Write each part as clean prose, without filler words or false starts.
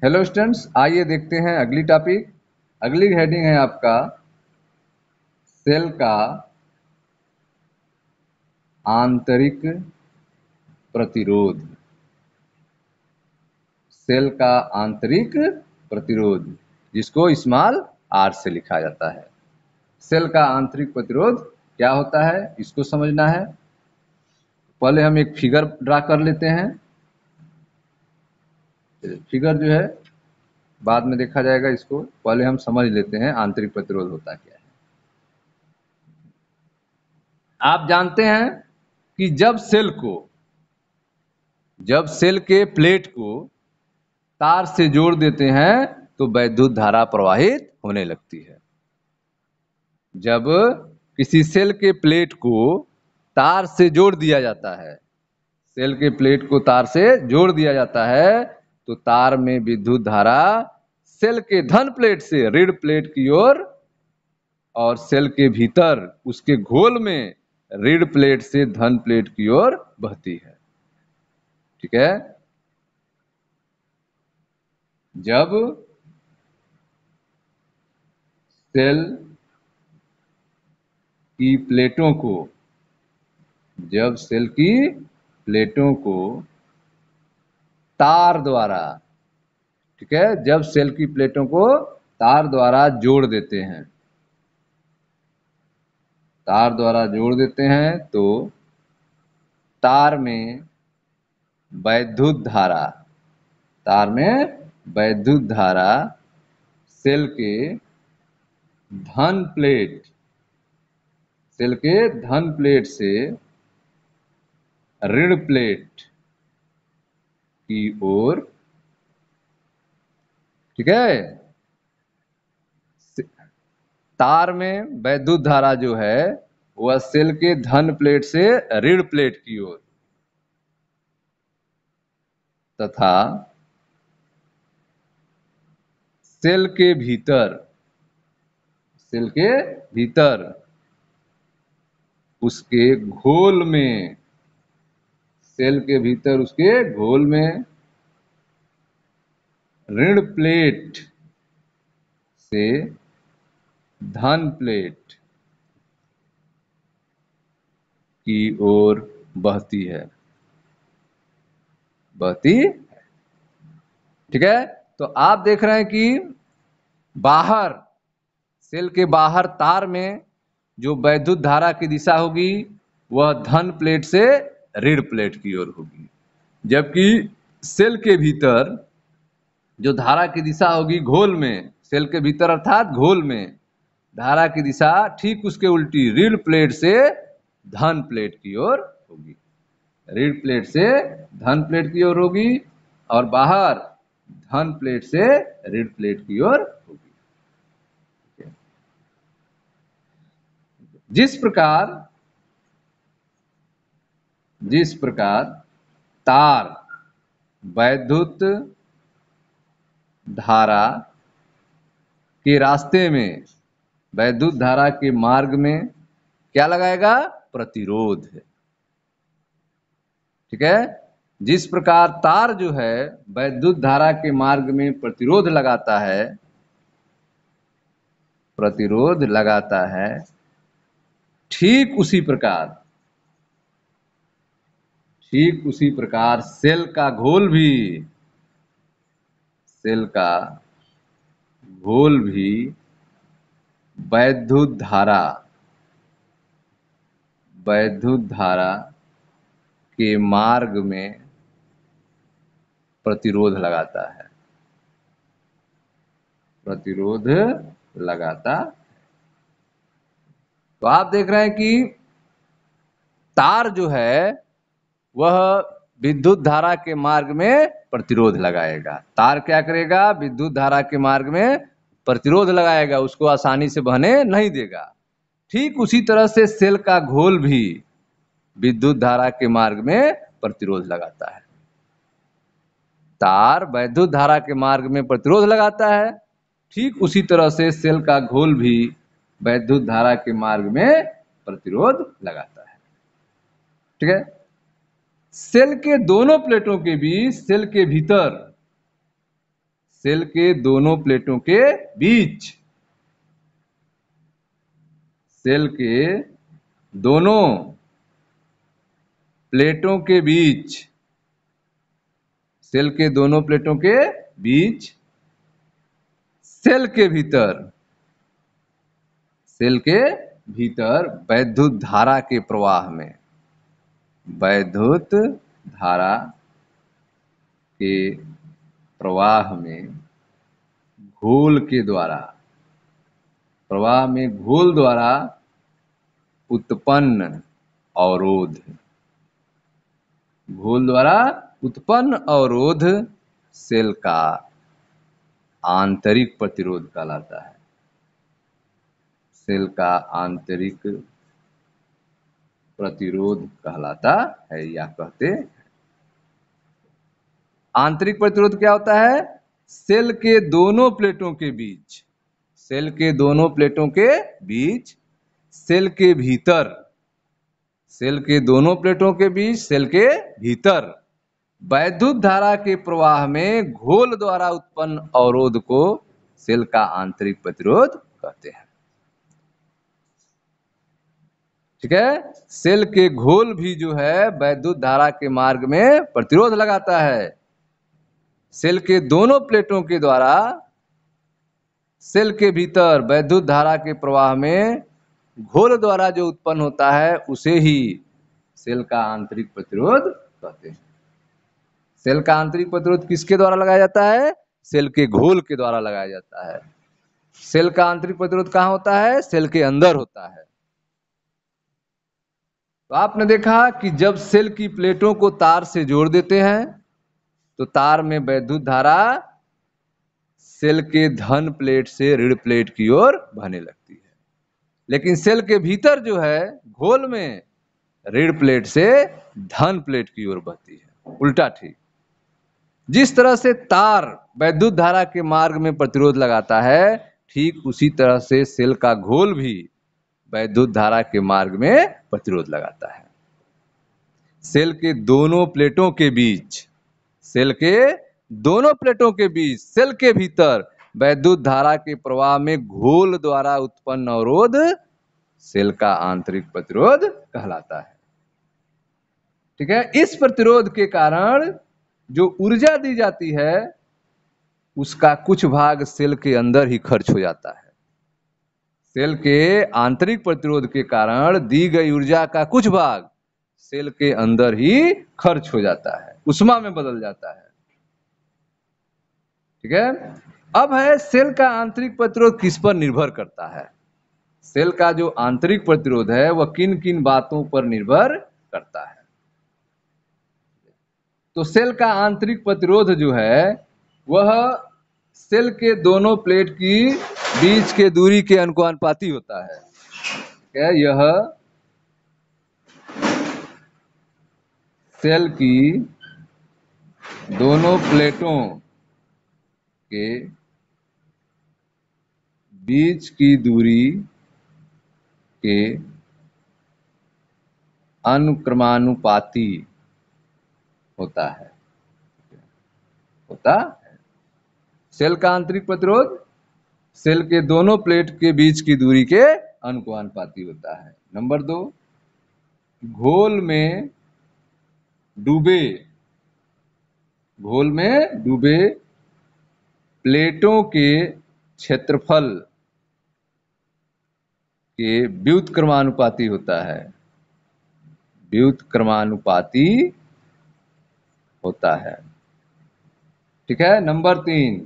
Hello students, आइए देखते हैं अगली टॉपिक। अगली हेडिंग है आपका सेल का आंतरिक प्रतिरोध। सेल का आंतरिक प्रतिरोध, जिसको स्मॉल आर से लिखा जाता है। सेल का आंतरिक प्रतिरोध क्या होता है, इसको समझना है। पहले हम एक फिगर ड्रा कर लेते हैं। फिगर जो है बाद में देखा जाएगा, इसको पहले हम समझ लेते हैं आंतरिक प्रतिरोध होता क्या है। आप जानते हैं कि जब सेल के प्लेट को तार से जोड़ देते हैं तो वैद्युत धारा प्रवाहित होने लगती है। जब किसी सेल के प्लेट को तार से जोड़ दिया जाता है, सेल के प्लेट को तार से जोड़ दिया जाता है तो तार में विद्युत धारा सेल के धन प्लेट से ऋण प्लेट की ओर और सेल के भीतर उसके घोल में ऋण प्लेट से धन प्लेट की ओर बहती है। ठीक है। जब सेल की प्लेटों को जब सेल की प्लेटों को तार द्वारा ठीक है जब सेल की प्लेटों को तार द्वारा जोड़ देते हैं तो तार में वैद्युत धारा सेल के धन प्लेट से ऋण प्लेट की ओर, ठीक है, तार में वैद्युत धारा जो है वह सेल के धन प्लेट से ऋण प्लेट की ओर तथा सेल के भीतर उसके घोल में ऋण प्लेट से धन प्लेट की ओर बहती है। ठीक है। तो आप देख रहे हैं कि सेल के बाहर तार में जो वैद्युत धारा की दिशा होगी वह धन प्लेट से ऋण प्लेट की ओर होगी, जबकि सेल के भीतर जो धारा की दिशा होगी घोल में, सेल के भीतर अर्थात घोल में धारा की दिशा ठीक उसके उल्टी ऋण प्लेट से धन प्लेट की ओर होगी। ऋण प्लेट से धन प्लेट की ओर होगी और बाहर धन प्लेट से ऋण प्लेट की ओर होगी। जिस प्रकार तार वैद्युत धारा के रास्ते में, वैद्युत धारा के मार्ग में क्या लगाएगा? प्रतिरोध। ठीक है। जिस प्रकार तार जो है वैद्युत धारा के मार्ग में प्रतिरोध लगाता है, ठीक उसी प्रकार सेल का घोल भी वैद्युत धारा के मार्ग में प्रतिरोध लगाता है। तो आप देख रहे हैं कि तार जो है वह विद्युत धारा के मार्ग में प्रतिरोध लगाएगा। तार क्या करेगा? विद्युत धारा के मार्ग में प्रतिरोध लगाएगा, उसको आसानी से बहने नहीं देगा। ठीक उसी तरह से सेल का घोल भी विद्युत धारा के मार्ग में प्रतिरोध लगाता है। तार वैद्युत धारा के मार्ग में प्रतिरोध लगाता है, ठीक उसी तरह से सेल का घोल भी वैद्युत धारा के मार्ग में प्रतिरोध लगाता है। ठीक है। सेल के दोनों प्लेटों के बीच सेल के सेल के दोनों प्लेटों के बीच, सेल के दोनों प्लेटों के बीच, सेल के दोनों प्लेटों के बीच, सेल के भीतर, सेल के भीतर वैद्युत धारा के प्रवाह में, वैद्युत धारा के प्रवाह में घोल के द्वारा, प्रवाह में घोल द्वारा उत्पन्न अवरोध, घोल द्वारा उत्पन्न अवरोध सेल का आंतरिक प्रतिरोध कहलाता है। सेल का आंतरिक प्रतिरोध कहलाता है या कहते हैं। आंतरिक प्रतिरोध क्या होता है? सेल के दोनों प्लेटों के बीच, सेल के दोनों प्लेटों के बीच, सेल के भीतर, सेल के दोनों प्लेटों के बीच, सेल के भीतर वैद्युत धारा के प्रवाह में घोल द्वारा उत्पन्न अवरोध को सेल का आंतरिक प्रतिरोध कहते हैं। ठीक है, सेल के घोल भी जो है वैद्युत धारा के मार्ग में प्रतिरोध लगाता है। सेल के दोनों प्लेटों के द्वारा सेल के भीतर वैद्युत धारा के प्रवाह में घोल द्वारा जो उत्पन्न होता है उसे ही सेल का आंतरिक प्रतिरोध कहते हैं। सेल का आंतरिक प्रतिरोध किसके द्वारा लगाया जाता है? सेल के घोल के द्वारा लगाया जाता है। सेल का आंतरिक प्रतिरोध कहाँ होता है? सेल के अंदर होता है। तो आपने देखा कि जब सेल की प्लेटों को तार से जोड़ देते हैं तो तार में वैद्युत धारा सेल के धन प्लेट से ऋण प्लेट की ओर बहने लगती है, लेकिन सेल के भीतर जो है घोल में ऋण प्लेट से धन प्लेट की ओर बहती है। उल्टा ठीक, जिस तरह से तार वैद्युत धारा के मार्ग में प्रतिरोध लगाता है, ठीक उसी तरह से सेल का घोल भी वैद्युत धारा के मार्ग में प्रतिरोध लगाता है। सेल के दोनों प्लेटों के बीच, सेल के दोनों प्लेटों के बीच, सेल के भीतर वैद्युत धारा के प्रवाह में घोल द्वारा उत्पन्न अवरोध सेल का आंतरिक प्रतिरोध कहलाता है। ठीक है, इस प्रतिरोध के कारण जो ऊर्जा दी जाती है उसका कुछ भाग सेल के अंदर ही खर्च हो जाता है। सेल के आंतरिक प्रतिरोध के कारण दी गई ऊर्जा का कुछ भाग सेल के अंदर ही खर्च हो जाता है, उष्मा में बदल जाता है। ठीक है, अब है सेल का आंतरिक प्रतिरोध किस पर निर्भर करता है? सेल का जो आंतरिक प्रतिरोध है वह किन किन बातों पर निर्भर करता है? तो सेल का आंतरिक प्रतिरोध जो है वह सेल के दोनों प्लेट की बीच के दूरी के अनुपाती होता है। क्या यह सेल की दोनों प्लेटों के बीच की दूरी के अनुक्रमानुपाती होता है, होता है। सेल का आंतरिक प्रतिरोध सेल के दोनों प्लेट के बीच की दूरी के अनुपाती होता है। नंबर 2, घोल में डूबे, घोल में डूबे प्लेटों के क्षेत्रफल के व्युत्क्रमानुपाती होता है, व्युत्क्रमानुपाती होता है। ठीक है, नंबर 3,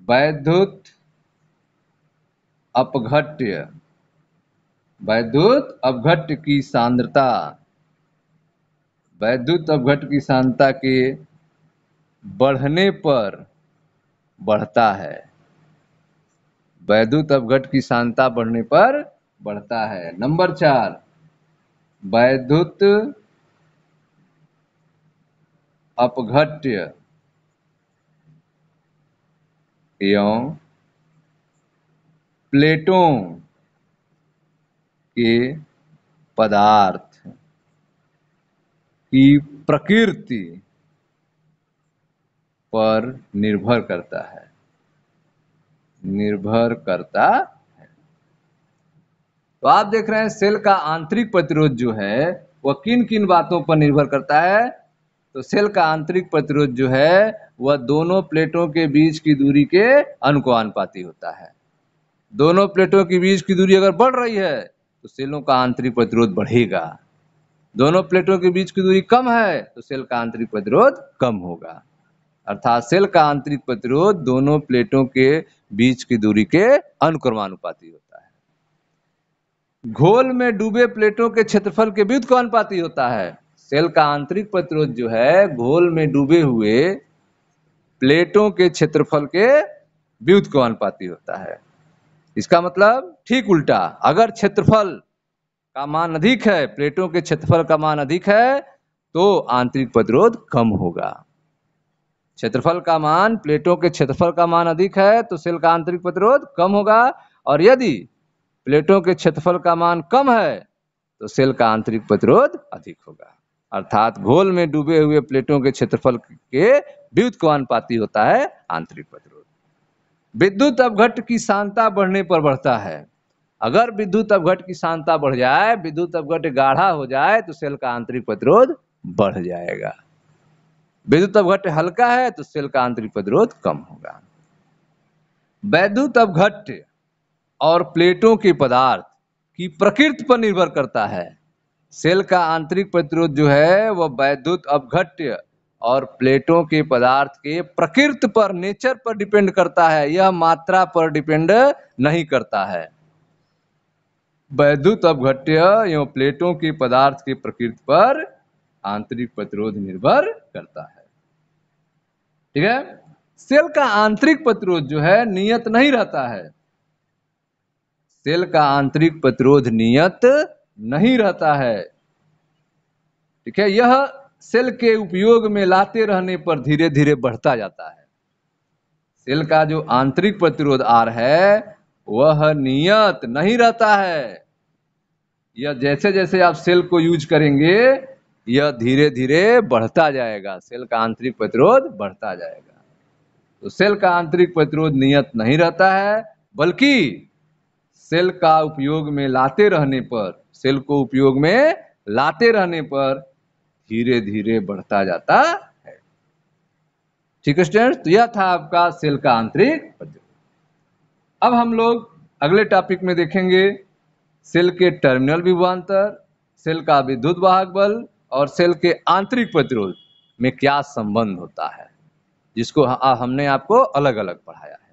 वैद्युत अपघट्य, वैद्युत अपघट्य की सांद्रता, वैद्युत अपघट्य की सांद्रता के बढ़ने पर बढ़ता है, वैद्युत अपघट्य की सांद्रता बढ़ने पर बढ़ता है। नंबर 4, वैद्युत अपघट्य एवं प्लेटों के पदार्थ की प्रकृति पर निर्भर करता है, निर्भर करता है। तो आप देख रहे हैं सेल का आंतरिक प्रतिरोध जो है वह किन किन बातों पर निर्भर करता है। तो सेल का आंतरिक प्रतिरोध जो है वह दोनों प्लेटों के बीच की दूरी के अनुपाती होता है। दोनों प्लेटों के बीच की दूरी अगर बढ़ रही है तो सेलों का आंतरिक प्रतिरोध बढ़ेगा। दोनों प्लेटों के बीच की दूरी कम है तो सेल का आंतरिक प्रतिरोध कम होगा। अर्थात सेल का आंतरिक प्रतिरोध दोनों प्लेटों के बीच की दूरी के अनुक्रमानुपाती होता है। घोल में डूबे प्लेटों के क्षेत्रफल के व्युत्क्रमानुपाती होता है। सेल का आंतरिक प्रतिरोध जो है घोल में डूबे हुए प्लेटों के क्षेत्रफल के व्युत्क्रमानुपाती होता है। इसका मतलब ठीक उल्टा, अगर क्षेत्रफल का मान अधिक है, प्लेटों के क्षेत्रफल का मान अधिक है तो आंतरिक प्रतिरोध कम होगा। क्षेत्रफल का मान, प्लेटों के क्षेत्रफल का मान अधिक है तो सेल का आंतरिक प्रतिरोध कम होगा, और यदि प्लेटों के क्षेत्रफल का मान कम है तो सेल का आंतरिक प्रतिरोध अधिक होगा। अर्थात घोल में डूबे हुए प्लेटों के क्षेत्रफल के व्युत्क्रमानुपाती होता है आंतरिक प्रतिरोध। विद्युत अपघट्ट की सांद्रता बढ़ने पर बढ़ता है। अगर विद्युत अपघट्ट की सांद्रता बढ़ जाए, विद्युत अपघट्ट गाढ़ा हो जाए तो सेल का आंतरिक प्रतिरोध बढ़ जाएगा। विद्युत अपघट्ट हल्का है तो सेल का आंतरिक प्रतिरोध कम होगा। विद्युत अपघट्ट और प्लेटों के पदार्थ की प्रकृति पर निर्भर करता है। सेल का आंतरिक प्रतिरोध जो है वह विद्युत अपघट्ट और प्लेटों के पदार्थ के प्रकृति पर, नेचर पर डिपेंड करता है, यह मात्रा पर डिपेंड नहीं करता है। विद्युत अपघट्ट एवं प्लेटों के पदार्थ के प्रकृति पर आंतरिक प्रतिरोध निर्भर करता है। ठीक है। सेल का आंतरिक प्रतिरोध जो है नियत नहीं रहता है। सेल का आंतरिक प्रतिरोध नियत नहीं रहता है। ठीक है। यह सेल के उपयोग में लाते रहने पर धीरे धीरे बढ़ता जाता है। सेल का जो आंतरिक प्रतिरोध आर है वह नियत नहीं रहता है। यह जैसे जैसे आप सेल को यूज करेंगे यह धीरे धीरे बढ़ता जाएगा, सेल का आंतरिक प्रतिरोध बढ़ता जाएगा। तो सेल का आंतरिक प्रतिरोध नियत नहीं रहता है, बल्कि सेल का उपयोग में लाते रहने पर, सेल को उपयोग में लाते रहने पर धीरे धीरे बढ़ता जाता है। ठीक है स्टूडेंट्स, तो यह था आपका सेल का आंतरिक प्रतिरोध। अब हम लोग अगले टॉपिक में देखेंगे सेल के टर्मिनल विभवांतर, सेल का विद्युत वाहक बल और सेल के आंतरिक प्रतिरोध में क्या संबंध होता है, जिसको हमने आपको अलग अलग पढ़ाया है।